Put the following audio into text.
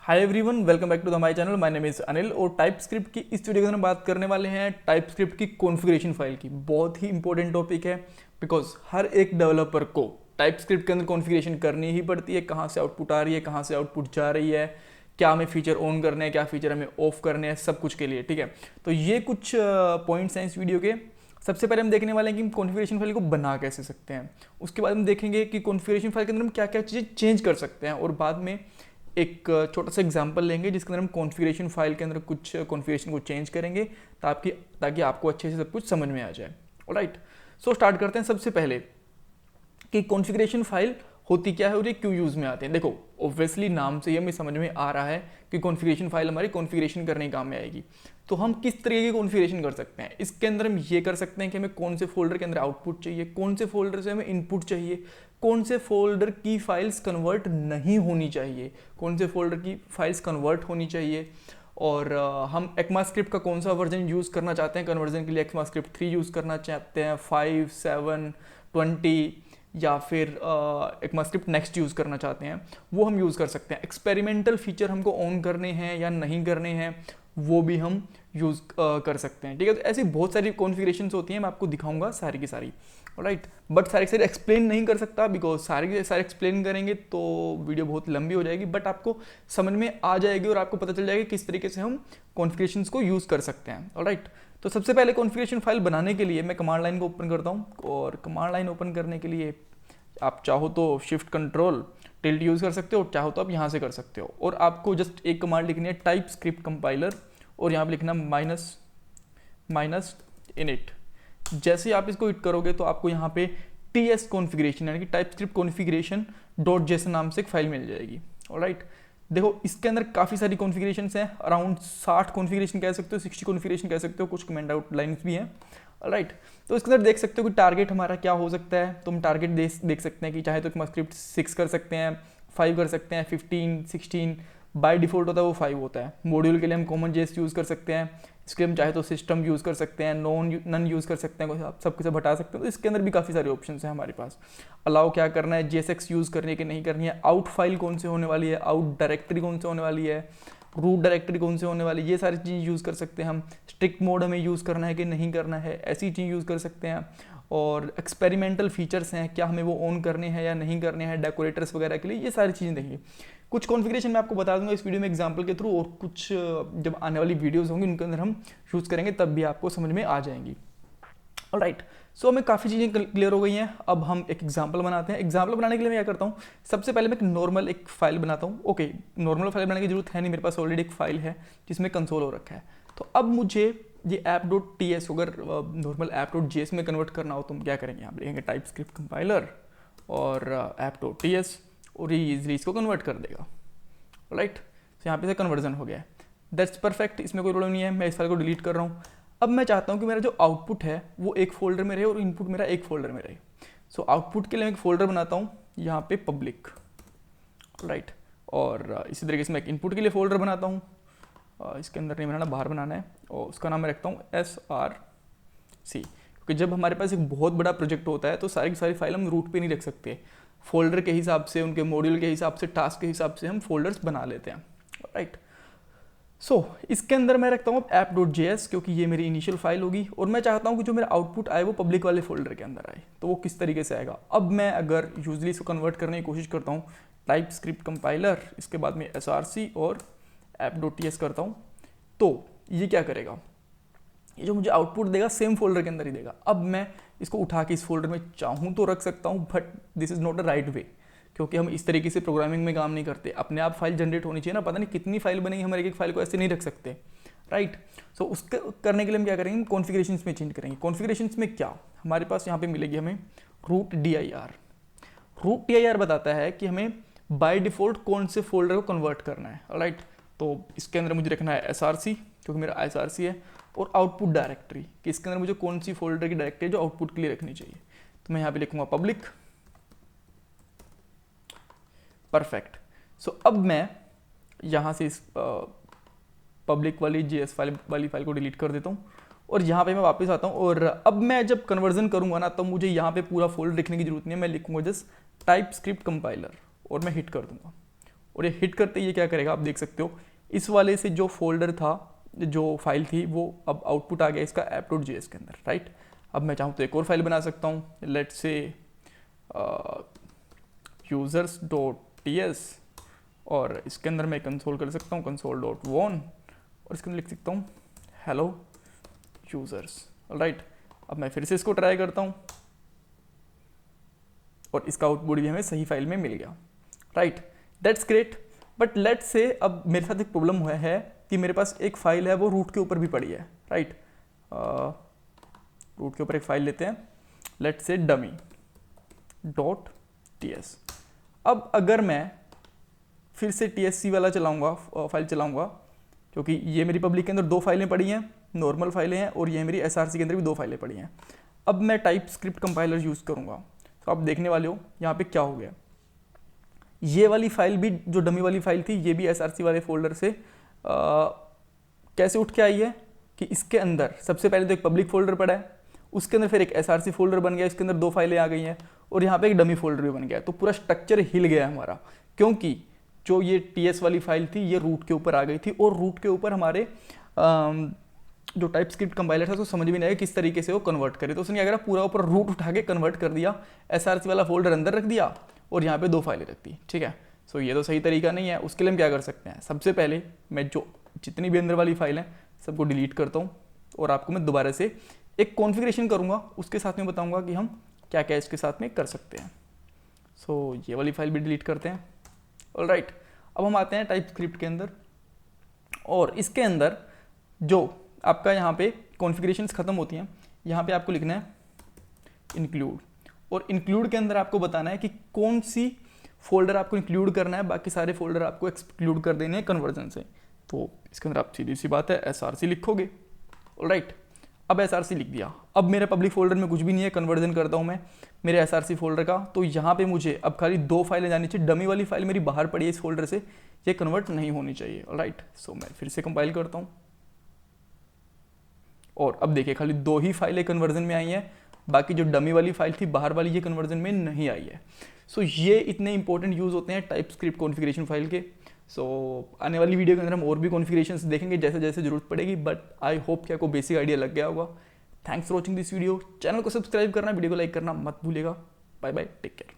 Hi everyone, welcome back to the my channel. My name is Anil और type script की इस video के अंदर हम बात करने वाले हैं टाइप स्क्रिप्ट की कॉन्फ़िगरेशन फाइल की। बहुत ही इंपॉर्टेंट टॉपिक है बिकॉज हर एक डेवलपर को टाइप स्क्रिप्ट के अंदर कॉन्फ़िगरेशन करनी ही पड़ती है। कहाँ से आउटपुट आ रही है, कहाँ से आउटपुट जा रही है, क्या हमें फीचर ऑन करने हैं, क्या फीचर हमें ऑफ करने हैं, सब कुछ के लिए। ठीक है, तो ये कुछ पॉइंट्स हैं इस वीडियो के। सबसे पहले हम देखने वाले हैं कि हम कॉन्फ़िगरेशन फाइल को बना कैसे सकते हैं। उसके बाद हम देखेंगे कि कॉन्फ़िगरेशन फाइल के अंदर हम क्या क्या चीज़ें चेंज कर सकते हैं, और बाद में एक छोटा सा एग्जांपल लेंगे जिसके अंदर हम कॉन्फ़िगरेशन फाइल के अंदर कुछ कॉन्फ़िगरेशन को चेंज करेंगे ताकि आपको अच्छे से सब कुछ समझ में आ जाए। ऑलराइट, सो स्टार्ट करते हैं सबसे पहले कि कॉन्फ़िगरेशन फाइल होती क्या है और ये क्यों यूज़ में आते हैं। देखो, ऑब्वियसली नाम से ही हमें समझ में आ रहा है कि कॉन्फ़िगरेशन फाइल हमारी कॉन्फ़िगरेशन करने के काम में आएगी। तो हम किस तरीके की कॉन्फ़िगरेशन कर सकते हैं, इसके अंदर हम ये कर सकते हैं कि हमें कौन से फोल्डर के अंदर आउटपुट चाहिए, कौन से फोल्डर से हमें इनपुट चाहिए, कौन से फोल्डर की फाइल्स कन्वर्ट नहीं होनी चाहिए, कौन से फोल्डर की फाइल्स कन्वर्ट होनी चाहिए, और हम ECMAScript का कौन सा वर्जन यूज़ करना चाहते हैं। कन्वर्जन के लिए ECMAScript 3 यूज़ करना चाहते हैं, 5, 7, 20, या फिर ECMAScript नेक्स्ट यूज़ करना चाहते हैं, वो हम यूज़ कर सकते हैं। एक्सपेरिमेंटल फीचर हमको ऑन करने हैं या नहीं करने हैं, वो भी हम यूज़ कर सकते हैं। ठीक है, तो ऐसी बहुत सारी कॉन्फ़िगरेशंस होती हैं, मैं आपको दिखाऊंगा सारी की सारी। राइट, बट सारी सारी एक्सप्लेन नहीं कर सकता बिकॉज सारी के सारे एक्सप्लेन करेंगे तो वीडियो बहुत लंबी हो जाएगी, बट आपको समझ में आ जाएगी और आपको पता चल जाएगा किस तरीके से हम कॉन्फ़िगरेशंस को यूज़ कर सकते हैं। ऑलराइट, तो सबसे पहले कॉन्फ़िगरेशन फाइल बनाने के लिए मैं कमांड लाइन को ओपन करता हूँ, और कमांड लाइन ओपन करने के लिए आप चाहो तो शिफ्ट कंट्रोल टिल्ट यूज़ कर सकते हो, चाहो तो आप यहाँ से कर सकते हो। और आपको जस्ट एक कमांड लिखनी है टाइप स्क्रिप्ट कंपाइलर, और यहाँ पे लिखना माइनस इनिट। जैसे ही आप इसको हिट करोगे तो आपको यहाँ पे ts कॉन्फ़िगरेशन यानी कि टाइप स्क्रिप्ट कॉन्फ़िगरेशन .json नाम से एक फाइल मिल जाएगी। ऑलराइट, देखो इसके अंदर काफ़ी सारी कॉन्फ़िगरेशंस हैं, अराउंड 60 कॉन्फ़िगरेशन कह सकते हो, 60 कॉन्फ़िगरेशन कह सकते हो, कुछ कमेंट आउटलाइंस भी हैं। राइट, तो इसके अंदर देख सकते हो कि टारगेट हमारा क्या हो सकता है। तो हम टारगेट देख सकते हैं कि चाहे तो ECMAScript 6 कर सकते हैं, 5 कर सकते हैं, 15, 16, बाय डिफ़ॉल्ट होता है वो 5 होता है। मॉड्यूल के लिए हम कॉमन JS यूज़ कर सकते हैं, इसके लिए हम चाहे तो सिस्टम यूज़ कर सकते हैं, नन यूज़ कर सकते हैं, आप सब कुछ हटा सकते हैं। तो इसके अंदर भी काफ़ी सारे ऑप्शन हैं हमारे पास। अलाउ क्या करना है, JSX यूज़ करनी है कि नहीं करनी है, आउट फाइल कौन से होने वाली है, आउट डायरेक्टरी कौन से होने वाली है, रूट डायरेक्टरी कौन से होने वाली है, ये सारी चीज़ यूज़ कर सकते हैं हम। स्ट्रिक्ट मोड हमें यूज़ करना है कि नहीं करना है, ऐसी चीज़ यूज़ कर सकते हैं। और एक्सपेरिमेंटल फीचर्स हैं, क्या हमें वो ऑन करने हैं या नहीं करने हैं, डेकोरेटर्स वगैरह के लिए, ये सारी चीज़ें देखेंगे। कुछ कॉन्फ़िगरेशन मैं आपको बता दूंगा इस वीडियो में एग्जांपल के थ्रू, और कुछ जब आने वाली वीडियोस होंगी उनके अंदर हम यूज़ करेंगे, तब भी आपको समझ में आ जाएंगी। ऑलराइट, सो हमें काफ़ी चीज़ें क्लियर हो गई हैं। अब हम एक एग्जांपल बनाते हैं। एग्जांपल बनाने के लिए मैं क्या करता हूँ, सबसे पहले मैं एक नॉर्मल एक फाइल बनाता हूँ। ओके, नॉर्मल फाइल बनाने की जरूरत है नहीं, मेरे पास ऑलरेडी एक फाइल है जिसमें कंसोल हो रखा है। तो अब मुझे ये app.ts अगर नॉर्मल app.js में कन्वर्ट करना हो तो हम क्या करेंगे, यहाँ लिखेंगे टाइप स्क्रिप्ट कंपाइलर और app.ts, और ये ईजिली इसको कन्वर्ट कर देगा। राइट, तो यहाँ पे से कन्वर्जन हो गया है, दैट्स परफेक्ट, इसमें कोई प्रॉब्लम नहीं है। मैं इस फाइल को डिलीट कर रहा हूँ। अब मैं चाहता हूँ कि मेरा जो आउटपुट है वो एक फोल्डर में रहे और इनपुट मेरा एक फोल्डर में रहे। सो आउटपुट के लिए मैं एक फोल्डर बनाता हूँ यहाँ पे पब्लिक। राइट, और इसी तरीके से मैं एक इनपुट के लिए फोल्डर बनाता हूँ, इसके अंदर नहीं बनाना, बाहर बनाना है, और उसका नाम मैं रखता हूँ SRC, क्योंकि जब हमारे पास एक बहुत बड़ा प्रोजेक्ट होता है तो सारी की सारी फाइल हम रूट पे नहीं रख सकते। फोल्डर के हिसाब से, उनके मॉड्यूल के हिसाब से, टास्क के हिसाब से हम फोल्डर्स बना लेते हैं। राइट, सो इसके अंदर मैं रखता हूँ app.js, क्योंकि ये मेरी इनिशियल फाइल होगी, और मैं चाहता हूँ कि जो मेरा आउटपुट आए वो पब्लिक वाले फोल्डर के अंदर आए। तो वो किस तरीके से आएगा, अब मैं अगर यूजली इसको कन्वर्ट करने की कोशिश करता हूँ टाइप स्क्रिप्ट कंपाइलर, इसके बाद में SRC और app.ts करता हूँ, तो ये क्या करेगा, ये जो मुझे आउटपुट देगा सेम फोल्डर के अंदर ही देगा। अब मैं इसको उठा के इस फोल्डर में चाहूँ तो रख सकता हूँ, but this is not a right way, क्योंकि हम इस तरीके से प्रोग्रामिंग में काम नहीं करते। अपने आप फाइल जनरेट होनी चाहिए ना, पता नहीं कितनी फाइल बनेगी, हमारे एक फाइल को ऐसे नहीं रख सकते। राइट, सो उसके करने के लिए हम क्या करेंगे, कॉन्फ़िगरेशंस में चेंज करेंगे। कॉन्फ़िगरेशंस में क्या हमारे पास यहाँ पे मिलेगी, हमें रूट dir बताता है कि हमें बाय डिफ़ॉल्ट कौन से फोल्डर को कन्वर्ट करना है। राइट, तो इसके अंदर मुझे रखना है SRC, क्योंकि मेरा SRC है, और आउटपुट डायरेक्टरी कि इसके अंदर मुझे कौन सी फोल्डर की डायरेक्टरी जो आउटपुट के लिए रखनी चाहिए। तो मैं यहाँ पे लिखूंगा पब्लिक। परफेक्ट, सो अब मैं यहाँ से इस पब्लिक वाली JS वाली फाइल को डिलीट कर देता हूँ, और यहाँ पे मैं वापस आता हूँ। और अब मैं जब कन्वर्जन करूँगा ना, तो मुझे यहाँ पे पूरा फोल्डर लिखने की जरूरत नहीं है, मैं लिखूंगा जस्ट टाइप स्क्रिप्ट कंपाइलर, और मैं हिट कर दूंगा। और ये हिट करते ही ये क्या करेगा आप देख सकते हो, इस वाले से जो फोल्डर था, जो फाइल थी, वो अब आउटपुट आ गया इसका app.js के अंदर, राइट। अब मैं चाहूँ तो एक और फाइल बना सकता हूँ, लेट्स से users.ts, और इसके अंदर मैं कंसोल कर सकता हूँ console.won, और इसके अंदर लिख सकता हूँ hello users, राइट। अब मैं फिर से इसको ट्राई करता हूँ और इसका आउटपुट भी हमें सही फाइल में मिल गया, right. That's great. But let's say अब मेरे साथ एक प्रॉब्लम हुआ है कि मेरे पास एक फाइल है वो रूट के ऊपर भी पड़ी है, राइट। रूट के ऊपर एक फाइल लेते हैं, लेट्स से dummy.ts। अब अगर मैं फिर से tsc वाला चलाऊंगा, फाइल चलाऊंगा, क्योंकि ये मेरी पब्लिक के अंदर दो फाइलें पड़ी हैं, नॉर्मल फाइलें हैं, और ये मेरी src के अंदर भी दो फाइलें पड़ी हैं। अब मैं टाइप स्क्रिप्ट कंपाइलर यूज़ करूंगा, तो आप देखने वाले हो यहाँ पे क्या हो गया। ये वाली फाइल भी, जो डमी वाली फाइल थी, ये भी src वाले फोल्डर से कैसे उठ के आई है कि इसके अंदर सबसे पहले तो एक पब्लिक फोल्डर पड़ा है, उसके अंदर फिर एक src फोल्डर बन गया, इसके अंदर दो फाइलें आ गई हैं, और यहाँ पे एक डमी फोल्डर भी बन गया। तो पूरा स्ट्रक्चर हिल गया हमारा, क्योंकि जो ये ts वाली फाइल थी ये रूट के ऊपर आ गई थी, और रूट के ऊपर हमारे जो टाइप स्क्रिप्ट कंपाइलर था तो समझ में नहीं आया किस तरीके से वो कन्वर्ट करे। तो उसने क्या करा, पूरा ऊपर रूट उठा के कन्वर्ट कर दिया, src वाला फोल्डर अंदर रख दिया और यहाँ पे दो फाइलें रख दी, ठीक है। सो ये तो सही तरीका नहीं है। उसके लिए हम क्या कर सकते हैं, सबसे पहले मैं जो जितनी भी अंदर वाली फाइल हैं सबको डिलीट करता हूँ, और आपको मैं दोबारा से एक कॉन्फ़िगरेशन करूँगा, उसके साथ में बताऊँगा कि हम क्या क्या इसके साथ में कर सकते हैं। सो ये वाली फाइल भी डिलीट करते हैं, ऑलराइट। अब हम आते हैं टाइप स्क्रिप्ट के अंदर, और इसके अंदर जो आपका यहाँ पे कॉन्फ़िगरेशंस ख़त्म होती हैं, यहाँ पे आपको लिखना है इंक्लूड, और इंक्लूड के अंदर आपको बताना है कि कौन सी फोल्डर आपको इंक्लूड करना है, बाकी सारे फोल्डर आपको एक्सक्लूड कर देने हैं कन्वर्जन से। तो इसके अंदर आप सीधी सी बात है src लिखोगे, ऑलराइट। अब src लिख दिया, अब मेरे पब्लिक फोल्डर में कुछ भी नहीं है, कन्वर्जन करता हूँ मैं मेरे src फोल्डर का, तो यहाँ पे मुझे अब खाली दो फाइलें जानी चाहिए। डमी वाली फाइल मेरी बाहर पड़ी है इस फोल्डर से, ये कन्वर्ट नहीं होनी चाहिए, ऑलराइट। सो मैं फिर से कंपाइल करता हूँ, और अब देखिए खाली दो ही फाइलें कन्वर्जन में आई हैं, बाकी जो डमी वाली फाइल थी बाहर वाली ये कन्वर्जन में नहीं आई है। सो ये इतने इंपॉर्टेंट यूज़ होते हैं टाइप स्क्रिप्ट कॉन्फ़िगरेशन फाइल के। सो आने वाली वीडियो के अंदर हम और भी कॉन्फ़िगरेशंस देखेंगे जैसे जैसे जरूरत पड़ेगी, बट आई होप कि आपको बेसिक आइडिया लग गया होगा। Thanks for watching this video. Channel को सब्सक्राइब करना, वीडियो को लाइक करना मत भूलिएगा। Bye bye, take care.